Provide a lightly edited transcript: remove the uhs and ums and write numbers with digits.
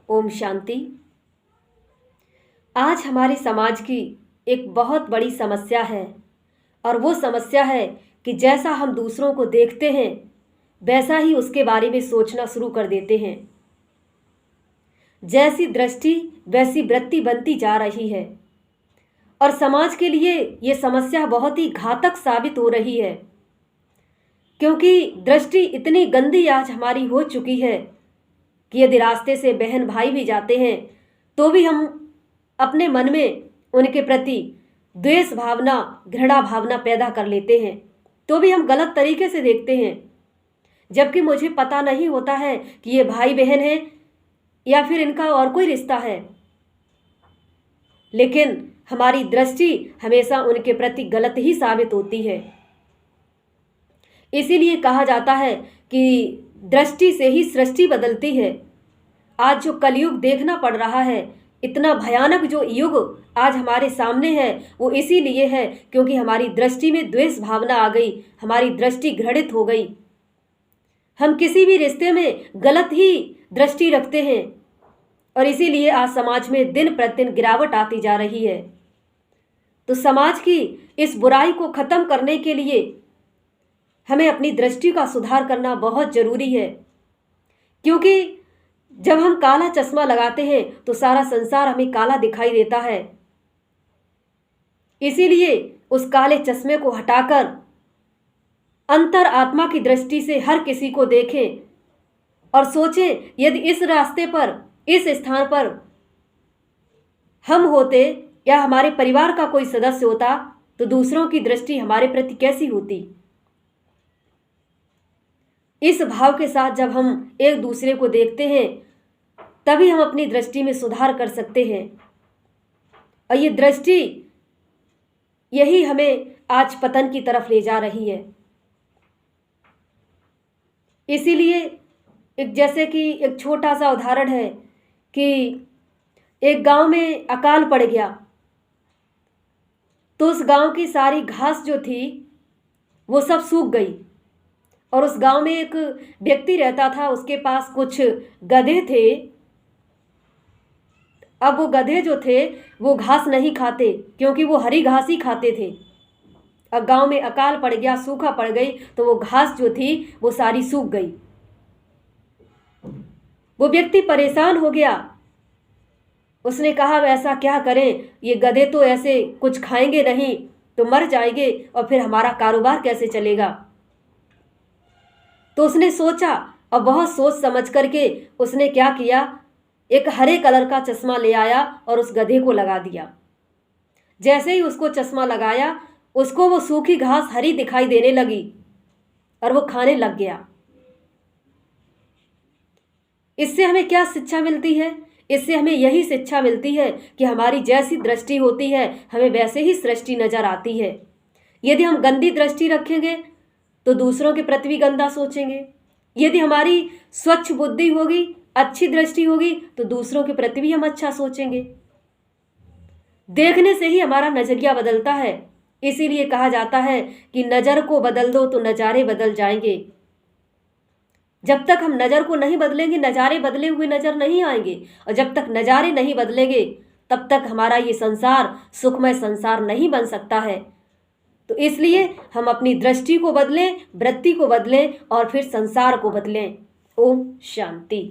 ओम शांति। आज हमारे समाज की एक बहुत बड़ी समस्या है और वो समस्या है कि जैसा हम दूसरों को देखते हैं वैसा ही उसके बारे में सोचना शुरू कर देते हैं। जैसी दृष्टि वैसी वृत्ति बनती जा रही है और समाज के लिए ये समस्या बहुत ही घातक साबित हो रही है, क्योंकि दृष्टि इतनी गंदी आज हमारी हो चुकी है कि यदि रास्ते से बहन भाई भी जाते हैं तो भी हम अपने मन में उनके प्रति द्वेष भावना, घृणा भावना पैदा कर लेते हैं, तो भी हम गलत तरीके से देखते हैं। जबकि मुझे पता नहीं होता है कि ये भाई बहन है या फिर इनका और कोई रिश्ता है, लेकिन हमारी दृष्टि हमेशा उनके प्रति गलत ही साबित होती है। इसीलिए कहा जाता है कि दृष्टि से ही सृष्टि बदलती है। आज जो कलयुग देखना पड़ रहा है, इतना भयानक जो युग आज हमारे सामने है, वो इसीलिए है क्योंकि हमारी दृष्टि में द्वेष भावना आ गई, हमारी दृष्टि घृणित हो गई। हम किसी भी रिश्ते में गलत ही दृष्टि रखते हैं और इसीलिए आज समाज में दिन प्रतिदिन गिरावट आती जा रही है। तो समाज की इस बुराई को खत्म करने के लिए हमें अपनी दृष्टि का सुधार करना बहुत जरूरी है, क्योंकि जब हम काला चश्मा लगाते हैं तो सारा संसार हमें काला दिखाई देता है। इसीलिए उस काले चश्मे को हटाकर अंतर आत्मा की दृष्टि से हर किसी को देखें और सोचें, यदि इस रास्ते पर, इस स्थान पर हम होते या हमारे परिवार का कोई सदस्य होता तो दूसरों की दृष्टि हमारे प्रति कैसी होती। इस भाव के साथ जब हम एक दूसरे को देखते हैं तभी हम अपनी दृष्टि में सुधार कर सकते हैं। और ये दृष्टि यही हमें आज पतन की तरफ ले जा रही है। इसीलिए जैसे कि एक छोटा सा उदाहरण है कि एक गांव में अकाल पड़ गया तो उस गांव की सारी घास जो थी वो सब सूख गई और उस गांव में एक व्यक्ति रहता था, उसके पास कुछ गधे थे। अब वो गधे जो थे वो घास नहीं खाते क्योंकि वो हरी घास ही खाते थे। अब गांव में अकाल पड़ गया, सूखा पड़ गई तो वो घास जो थी वो सारी सूख गई। वो व्यक्ति परेशान हो गया। उसने कहा ऐसा क्या करें, ये गधे तो ऐसे कुछ खाएंगे नहीं तो मर जाएंगे और फिर हमारा कारोबार कैसे चलेगा। तो उसने सोचा और बहुत सोच समझ करके उसने क्या किया, एक हरे कलर का चश्मा ले आया और उस गधे को लगा दिया। जैसे ही उसको चश्मा लगाया उसको वो सूखी घास हरी दिखाई देने लगी और वो खाने लग गया। इससे हमें क्या शिक्षा मिलती है? इससे हमें यही शिक्षा मिलती है कि हमारी जैसी दृष्टि होती है हमें वैसे ही सृष्टि नजर आती है। यदि हम गंदी दृष्टि रखेंगे तो दूसरों के प्रति भी गंदा सोचेंगे। यदि हमारी स्वच्छ बुद्धि होगी, अच्छी दृष्टि होगी तो दूसरों के प्रति भी हम अच्छा सोचेंगे। देखने से ही हमारा नजरिया बदलता है। इसीलिए कहा जाता है कि नजर को बदल दो तो नजारे बदल जाएंगे। जब तक हम नजर को नहीं बदलेंगे नजारे बदले हुए नजर नहीं आएंगे, और जब तक नजारे नहीं बदलेंगे तब तक हमारा ये संसार सुखमय संसार नहीं बन सकता है। तो इसलिए हम अपनी दृष्टि को बदलें, वृत्ति को बदलें और फिर संसार को बदलें। ओम शांति।